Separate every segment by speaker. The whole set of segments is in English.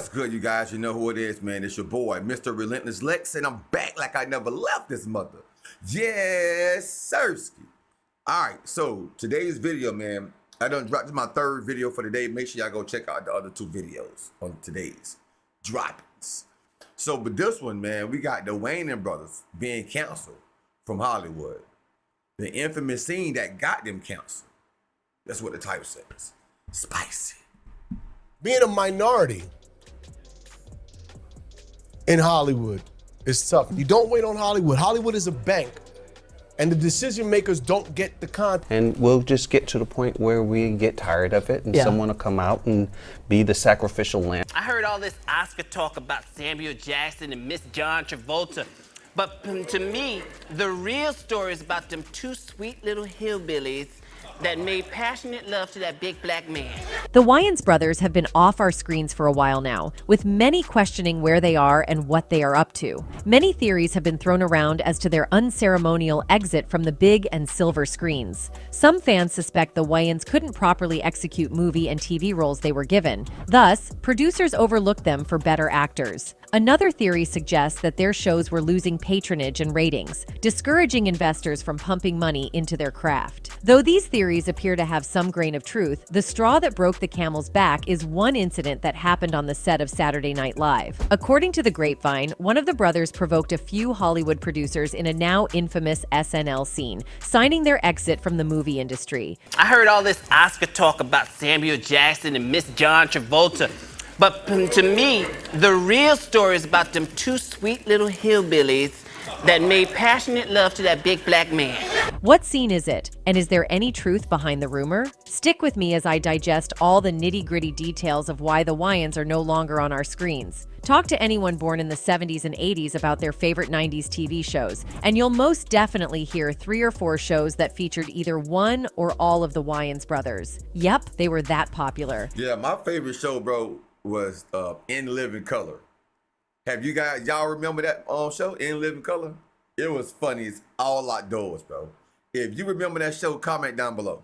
Speaker 1: What's good, you guys? You know who it is, man. It's your boy, Mr. Relentless Lex, and I'm back like I never left this mother. Yes, Sirski. All right, so today's video, man, I done dropped my third video for today. Make sure y'all go check out the other two videos on today's droppings. So, but this one, man, we got the Wayans brothers being canceled from Hollywood. The infamous scene that got them canceled. That's what the title says. Spicy.
Speaker 2: Being a minority in Hollywood is tough. You don't wait on Hollywood. Hollywood is a bank, and the decision makers don't get the content.
Speaker 3: And we'll just get to the point where we get tired of it, and someone will come out and be the sacrificial lamb.
Speaker 4: I heard all this Oscar talk about Samuel Jackson and Miss John Travolta, but to me, the real story is about them two sweet little hillbillies that made passionate love to that big black man.
Speaker 5: The Wayans brothers have been off our screens for a while now, with many questioning where they are and what they are up to. Many theories have been thrown around as to their unceremonial exit from the big and silver screens. Some fans suspect the Wayans couldn't properly execute movie and TV roles they were given. Thus, producers overlooked them for better actors. Another theory suggests that their shows were losing patronage and ratings, discouraging investors from pumping money into their craft. Though these theories appear to have some grain of truth, the straw that broke the camel's back is one incident that happened on the set of Saturday Night Live. According to the grapevine, one of the brothers provoked a few Hollywood producers in a now infamous SNL scene, signing their exit from the movie industry.
Speaker 4: I heard all this Oscar talk about Samuel Jackson and Miss John Travolta, but to me, the real story is about them two sweet little hillbillies that made passionate love to that big black man.
Speaker 5: What scene is it? And is there any truth behind the rumor? Stick with me as I digest all the nitty-gritty details of why the Wayans are no longer on our screens. Talk to anyone born in the 70s and 80s about their favorite 90s TV shows, and you'll most definitely hear 3 or 4 shows that featured either one or all of the Wayans brothers. Yep, they were that popular.
Speaker 1: Yeah, my favorite show, bro, was In Living Color. Have you guys, y'all remember that show, In Living Color? It was funny. It's all outdoors, bro. If you remember that show, comment down below.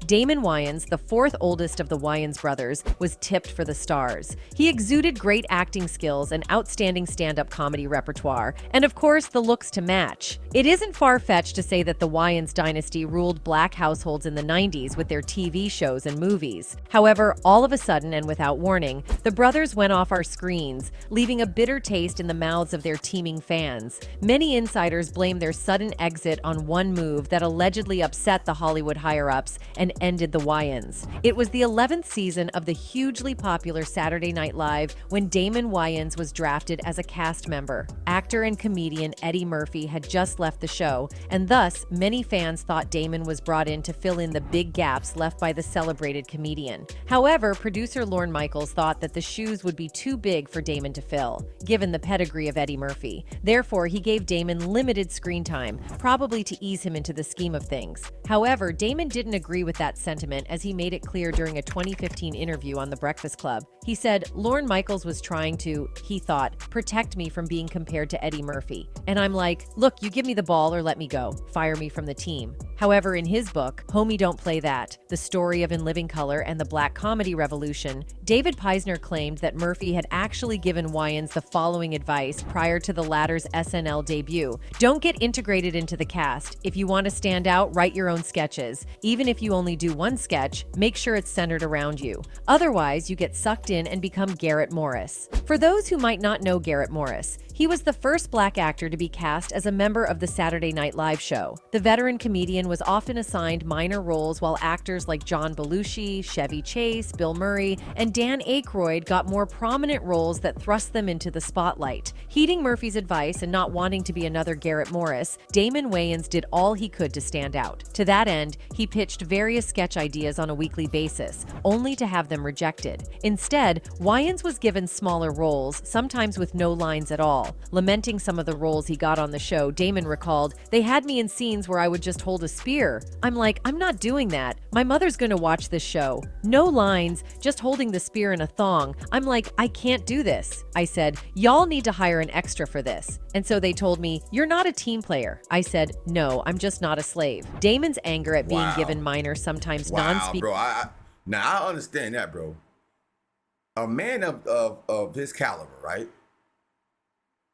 Speaker 5: Damon Wayans, the 4th oldest of the Wayans brothers, was tipped for the stars. He exuded great acting skills and outstanding stand-up comedy repertoire, and of course, the looks to match. It isn't far-fetched to say that the Wayans dynasty ruled black households in the 90s with their TV shows and movies. However, all of a sudden and without warning, the brothers went off our screens, leaving a bitter taste in the mouths of their teeming fans. Many insiders blame their sudden exit on one move that allegedly upset the Hollywood higher-ups and ended the Wayans. It was the 11th season of the hugely popular Saturday Night Live when Damon Wayans was drafted as a cast member. Actor and comedian Eddie Murphy had just left the show, and thus many fans thought Damon was brought in to fill in the big gaps left by the celebrated comedian. However, producer Lorne Michaels thought that the shoes would be too big for Damon to fill, given the pedigree of Eddie Murphy. Therefore, he gave Damon limited screen time, probably to ease him into the scheme of things. However, Damon didn't agree with that sentiment, as he made it clear during a 2015 interview on The Breakfast Club. He said, Lorne Michaels was trying to, he thought, protect me from being compared to Eddie Murphy. And I'm like, look, you give me the ball or let me go. Fire me from the team. However, in his book, Homie Don't Play That, The Story of In Living Color and the Black Comedy Revolution, David Peisner claimed that Murphy had actually given Wayans the following advice prior to the latter's SNL debut. Don't get integrated into the cast. If you want to stand out, write your own sketches. Even if you only do one sketch, make sure it's centered around you. Otherwise, you get sucked in and become Garrett Morris. For those who might not know Garrett Morris, he was the first black actor to be cast as a member of the Saturday Night Live show. The veteran comedian was often assigned minor roles, while actors like John Belushi, Chevy Chase, Bill Murray, and Dan Aykroyd got more prominent roles that thrust them into the spotlight. Heeding Murphy's advice and not wanting to be another Garrett Morris, Damon Wayans did all he could to stand out. To that end, he pitched various sketch ideas on a weekly basis, only to have them rejected. Instead, Wayans was given smaller roles, sometimes with no lines at all. Lamenting some of the roles he got on the show, Damon recalled, "They had me in scenes where I would just hold a spear. I'm like, I'm not doing that. My mother's gonna watch this show. No lines, just holding the spear in a thong. I'm like, I can't do this." I said, "Y'all need to hire an extra for this." And so they told me, "You're not a team player." I said, "No, I'm just not a slave." Damon's anger at being given minor, sometimes non-speaking.
Speaker 1: Bro, now I understand that, bro. a man of his caliber, right?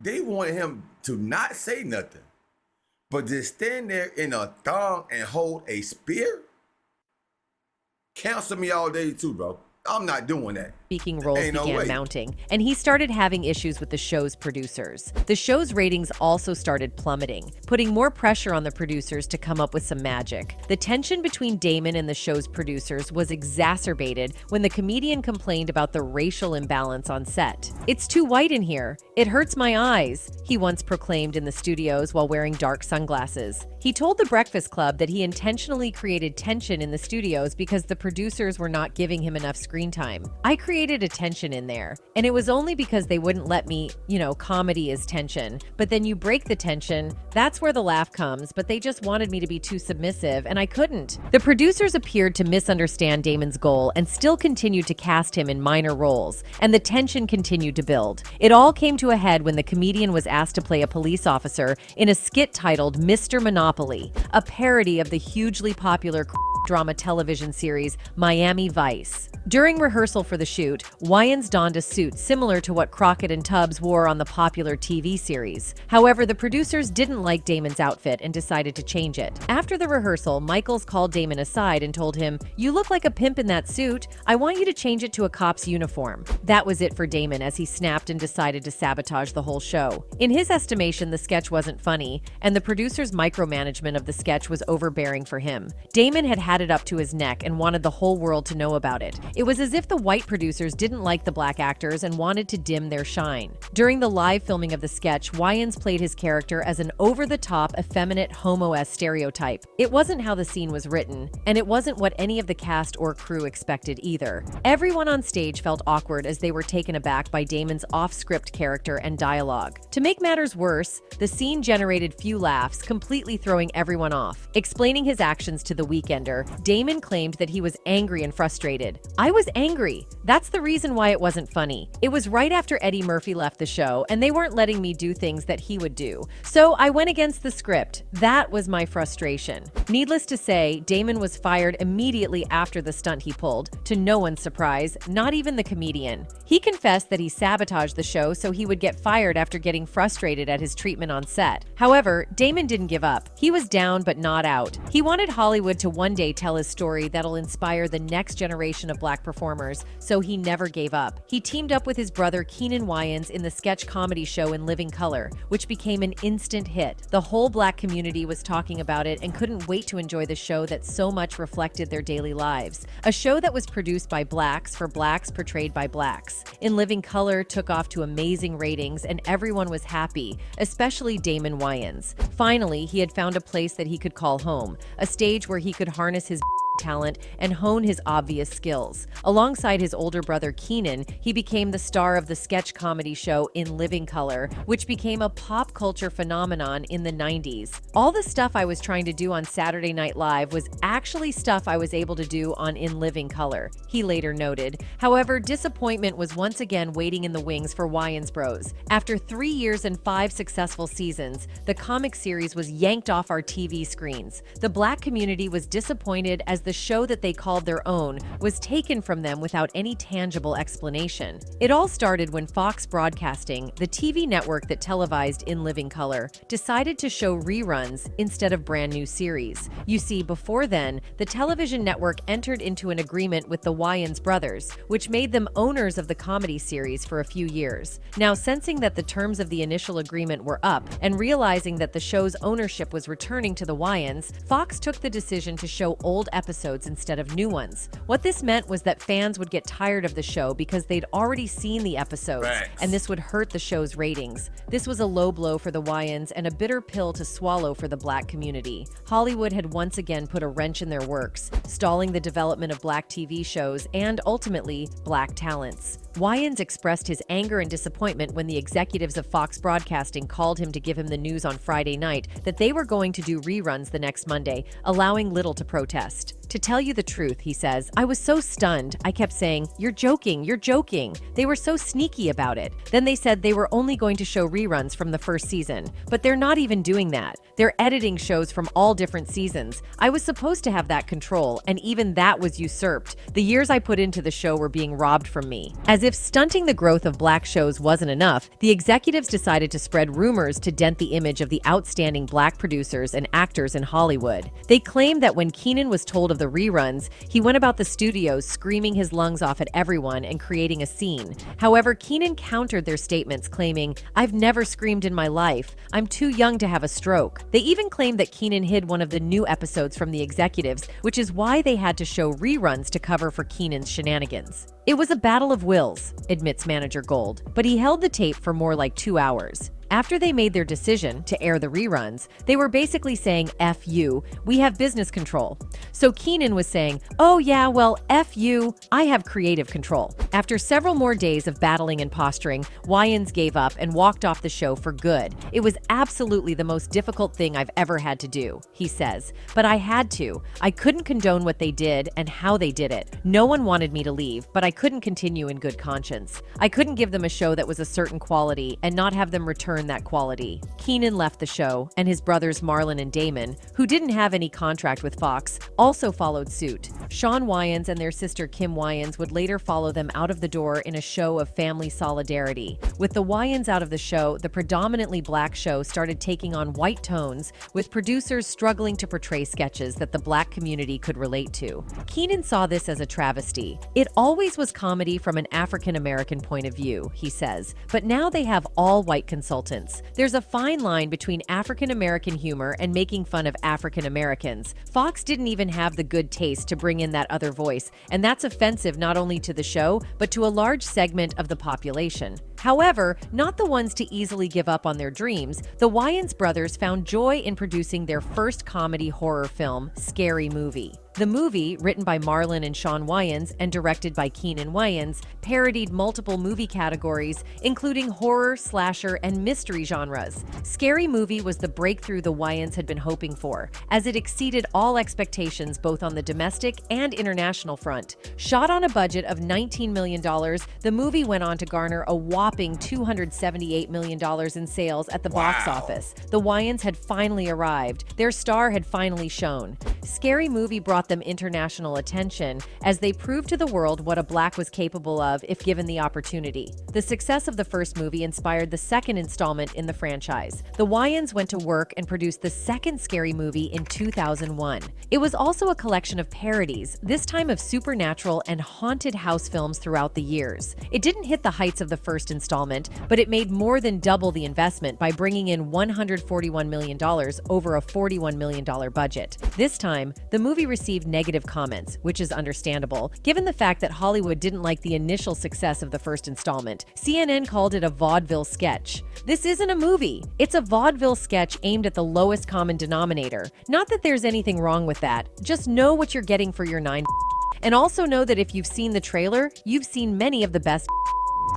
Speaker 1: They wanted him to not say nothing, but just stand there in a thong and hold a spear. Cancel me all day too, bro. I'm not doing that.
Speaker 5: Speaking roles
Speaker 1: Ain't no
Speaker 5: began
Speaker 1: way.
Speaker 5: mounting, and he started having issues with the show's producers. The show's ratings also started plummeting, putting more pressure on the producers to come up with some magic. The tension between Damon and the show's producers was exacerbated when the comedian complained about the racial imbalance on set. "It's too white in here. It hurts my eyes," he once proclaimed in the studios while wearing dark sunglasses. He told The Breakfast Club that he intentionally created tension in the studios because the producers were not giving him enough screen time. "I created a tension in there, and it was only because they wouldn't let me, comedy is tension. But then you break the tension, that's where the laugh comes, but they just wanted me to be too submissive, and I couldn't." The producers appeared to misunderstand Damon's goal and still continued to cast him in minor roles, and the tension continued to build. It all came to a head when the comedian was asked to play a police officer in a skit titled Mr. Monopoly, a parody of the hugely popular drama television series Miami Vice. During rehearsal for the shoot, Wayans donned a suit similar to what Crockett and Tubbs wore on the popular TV series. However, the producers didn't like Damon's outfit and decided to change it. After the rehearsal, Michaels called Damon aside and told him, "You look like a pimp in that suit. I want you to change it to a cop's uniform." That was it for Damon as he snapped and decided to sabotage the whole show. In his estimation, the sketch wasn't funny, and the producers' micromanagement of the sketch was overbearing for him. Damon had it up to his neck and wanted the whole world to know about it. It was as if the white producers didn't like the black actors and wanted to dim their shine. During the live filming of the sketch, Wayans played his character as an over-the-top, effeminate homo-esque stereotype. It wasn't how the scene was written, and it wasn't what any of the cast or crew expected either. Everyone on stage felt awkward as they were taken aback by Damon's off-script character and dialogue. To make matters worse, the scene generated few laughs, completely throwing everyone off. Explaining his actions to The Weekender, Damon claimed that he was angry and frustrated. "I was angry. That's the reason why it wasn't funny. It was right after Eddie Murphy left the show, and they weren't letting me do things that he would do. So I went against the script. That was my frustration." Needless to say, Damon was fired immediately after the stunt he pulled, to no one's surprise, not even the comedian. He confessed that he sabotaged the show so he would get fired after getting frustrated at his treatment on set. However, Damon didn't give up. He was down but not out. He wanted Hollywood to one day tell his story that'll inspire the next generation of black performers, so he never gave up. He teamed up with his brother Keenan Wayans in the sketch comedy show In Living Color, which became an instant hit. The whole black community was talking about it and couldn't wait to enjoy the show that so much reflected their daily lives. A show that was produced by blacks for blacks portrayed by blacks. In Living Color took off to amazing ratings and everyone was happy, especially Damon Wayans. Finally, he had found a place that he could call home, a stage where he could harness his talent and hone his obvious skills. Alongside his older brother Keenan, he became the star of the sketch comedy show In Living Color, which became a pop culture phenomenon in the 90s. "All the stuff I was trying to do on Saturday Night Live was actually stuff I was able to do on In Living Color," he later noted. However, disappointment was once again waiting in the wings for Wayans Bros. After 3 years and 5 successful seasons, the comic series was yanked off our TV screens. The black community was disappointed as the show that they called their own was taken from them without any tangible explanation. It all started when Fox Broadcasting, the TV network that televised In Living Color, decided to show reruns instead of brand new series. You see, before then, the television network entered into an agreement with the Wayans brothers, which made them owners of the comedy series for a few years. Now, sensing that the terms of the initial agreement were up and realizing that the show's ownership was returning to the Wayans, Fox took the decision to show old episodes instead of new ones. What this meant was that fans would get tired of the show because they'd already seen the episodes, and this would hurt the show's ratings. This was a low blow for the Wayans and a bitter pill to swallow for the black community. Hollywood had once again put a wrench in their works, stalling the development of black TV shows and, ultimately, black talents. Wayans expressed his anger and disappointment when the executives of Fox Broadcasting called him to give him the news on Friday night that they were going to do reruns the next Monday, allowing little to protest. To tell you the truth, he says, I was so stunned. I kept saying, you're joking, you're joking. They were so sneaky about it. Then they said they were only going to show reruns from the first season. But they're not even doing that. They're editing shows from all different seasons. I was supposed to have that control, and even that was usurped. The years I put into the show were being robbed from me. As if stunting the growth of black shows wasn't enough, the executives decided to spread rumors to dent the image of the outstanding black producers and actors in Hollywood. They claimed that when Kenan was told of the reruns, he went about the studios screaming his lungs off at everyone and creating a scene. However, Kenan countered their statements, claiming, I've never screamed in my life. I'm too young to have a stroke. They even claimed that Kenan hid one of the new episodes from the executives, which is why they had to show reruns to cover for Kenan's shenanigans. It was a battle of wills, admits manager Gold, but he held the tape for more like 2 hours. After they made their decision to air the reruns, they were basically saying, F you, we have business control. So Kenan was saying, oh yeah, well, F you, I have creative control. After several more days of battling and posturing, Wayans gave up and walked off the show for good. It was absolutely the most difficult thing I've ever had to do, he says. But I had to. I couldn't condone what they did and how they did it. No one wanted me to leave, but I couldn't continue in good conscience. I couldn't give them a show that was a certain quality and not have them return that quality. Kenan left the show, and his brothers Marlon and Damon, who didn't have any contract with Fox, also followed suit. Shawn Wayans and their sister Kim Wayans would later follow them out of the door in a show of family solidarity. With the Wayans out of the show, the predominantly black show started taking on white tones, with producers struggling to portray sketches that the black community could relate to. Kenan saw this as a travesty. It always was comedy from an African American point of view, he says, but now they have all white consultants. There's a fine line between African American humor and making fun of African Americans. Fox didn't even have the good taste to bring in that other voice, and that's offensive not only to the show, but to a large segment of the population. However, not the ones to easily give up on their dreams, the Wayans brothers found joy in producing their first comedy horror film, Scary Movie. The movie, written by Marlon and Shawn Wayans and directed by Kenan Wayans, parodied multiple movie categories, including horror, slasher, and mystery genres. Scary Movie was the breakthrough the Wayans had been hoping for, as it exceeded all expectations both on the domestic and international front. Shot on a budget of $19 million, the movie went on to garner a whopping $278 million in sales at the box office. The Wayans had finally arrived. Their star had finally shone. Scary Movie brought them international attention as they proved to the world what a black was capable of if given the opportunity. The success of the first movie inspired the second installment in the franchise. The Wayans went to work and produced the second Scary Movie in 2001. It was also a collection of parodies, this time of supernatural and haunted house films throughout the years. It didn't hit the heights of the first installment, but it made more than double the investment by bringing in $141 million over a $41 million budget. This time, the movie received negative comments, which is understandable, given the fact that Hollywood didn't like the initial success of the first installment. CNN called it a vaudeville sketch. This isn't a movie. It's a vaudeville sketch aimed at the lowest common denominator. Not that there's anything wrong with that. Just know what you're getting for your $9. And also know that if you've seen the trailer, you've seen many of the best.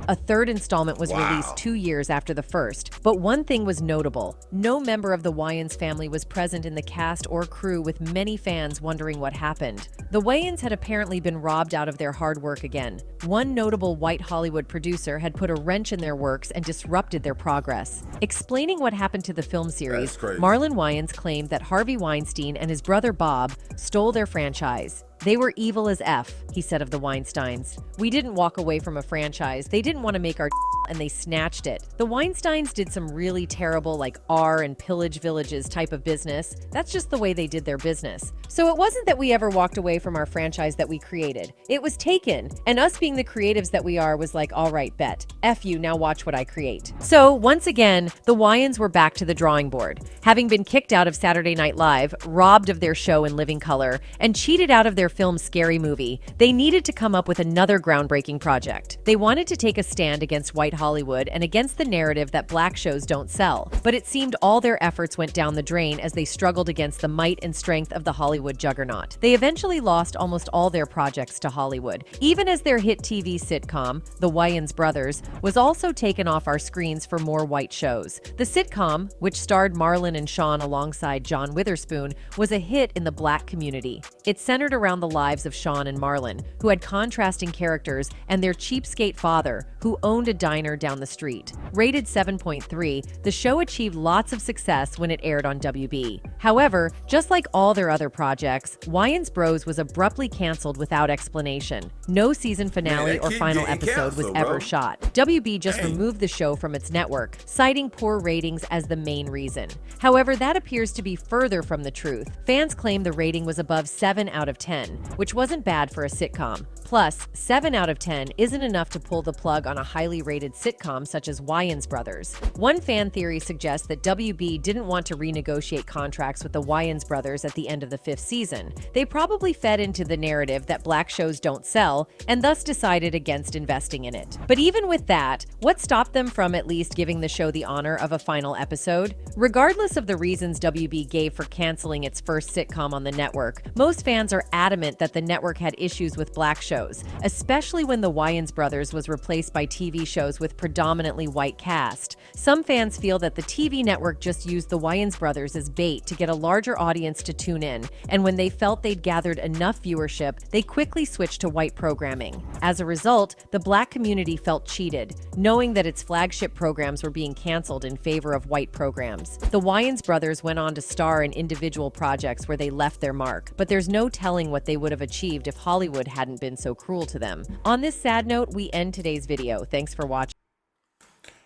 Speaker 5: A third installment was released 2 years after the first, but one thing was notable. No member of the Wayans family was present in the cast or crew, with many fans wondering what happened. The Wayans had apparently been robbed out of their hard work again. One notable white Hollywood producer had put a wrench in their works and disrupted their progress. Explaining what happened to the film series, Marlon Wayans claimed that Harvey Weinstein and his brother Bob stole their franchise. They were evil as F, he said of the Weinsteins. We didn't walk away from a franchise. They didn't want to make our and they snatched it. The Weinsteins did some really terrible like R and pillage villages type of business. That's just the way they did their business. So it wasn't that we ever walked away from our franchise that we created. It was taken, and us being the creatives that we are was like, all right, bet. F you, now watch what I create. So once again, the Wayans were back to the drawing board. Having been kicked out of Saturday Night Live, robbed of their show in living color, and cheated out of their film Scary Movie, they needed to come up with another groundbreaking project. They wanted to take a stand against white Hollywood and against the narrative that black shows don't sell. But it seemed all their efforts went down the drain as they struggled against the might and strength of the Hollywood juggernaut. They eventually lost almost all their projects to Hollywood, even as their hit TV sitcom, The Wayans Brothers, was also taken off our screens for more white shows. The sitcom, which starred Marlon and Shawn alongside John Witherspoon, was a hit in the black community. It centered around the lives of Sean and Marlon, who had contrasting characters, and their cheapskate father, who owned a diner down the street. Rated 7.3, the show achieved lots of success when it aired on WB. However, just like all their other projects, Wayans Bros was abruptly canceled without explanation. No season finale or final episode was ever shot. WB just removed the show from its network, citing poor ratings as the main reason. However, that appears to be further from the truth. Fans claim the rating was above 7 out of 10, which wasn't bad for a sitcom. Plus, 7 out of 10 isn't enough to pull the plug on a highly rated sitcom such as Wayans Brothers. One fan theory suggests that WB didn't want to renegotiate contracts with the Wayans brothers at the end of the 5th season. They probably fed into the narrative that black shows don't sell, and thus decided against investing in it. But even with that, what stopped them from at least giving the show the honor of a final episode? Regardless of the reasons WB gave for canceling its first sitcom on the network, most fans are adamant that the network had issues with black shows, especially when the Wayans brothers was replaced by TV shows with predominantly white cast. Some fans feel that the TV network just used the Wayans brothers as bait to get a larger audience to tune in, and when they felt they'd gathered enough viewership, they quickly switched to white programming. As a result, the black community felt cheated, knowing that its flagship programs were being canceled in favor of white programs. The Wayans brothers went on to star in individual projects where they left their mark, but there's no telling what they would have achieved if Hollywood hadn't been so cruel to them. On this sad note, we end today's video. Thanks for watching.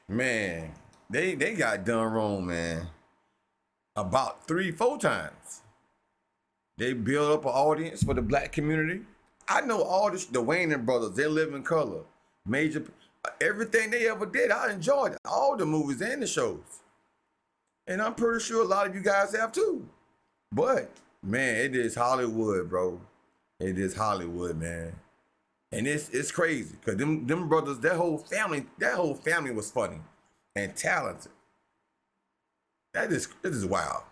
Speaker 1: Man, they got done wrong, man. About 3-4 times. They build up an audience for the black community. I know all this, the Wayans brothers, They Live in Color, major, everything they ever did, I enjoyed it. All the movies and the shows. And I'm pretty sure a lot of you guys have too. But, man, it is Hollywood, bro. It is Hollywood, man. And it's crazy. Because them brothers, that whole family was funny and talented. It is wild.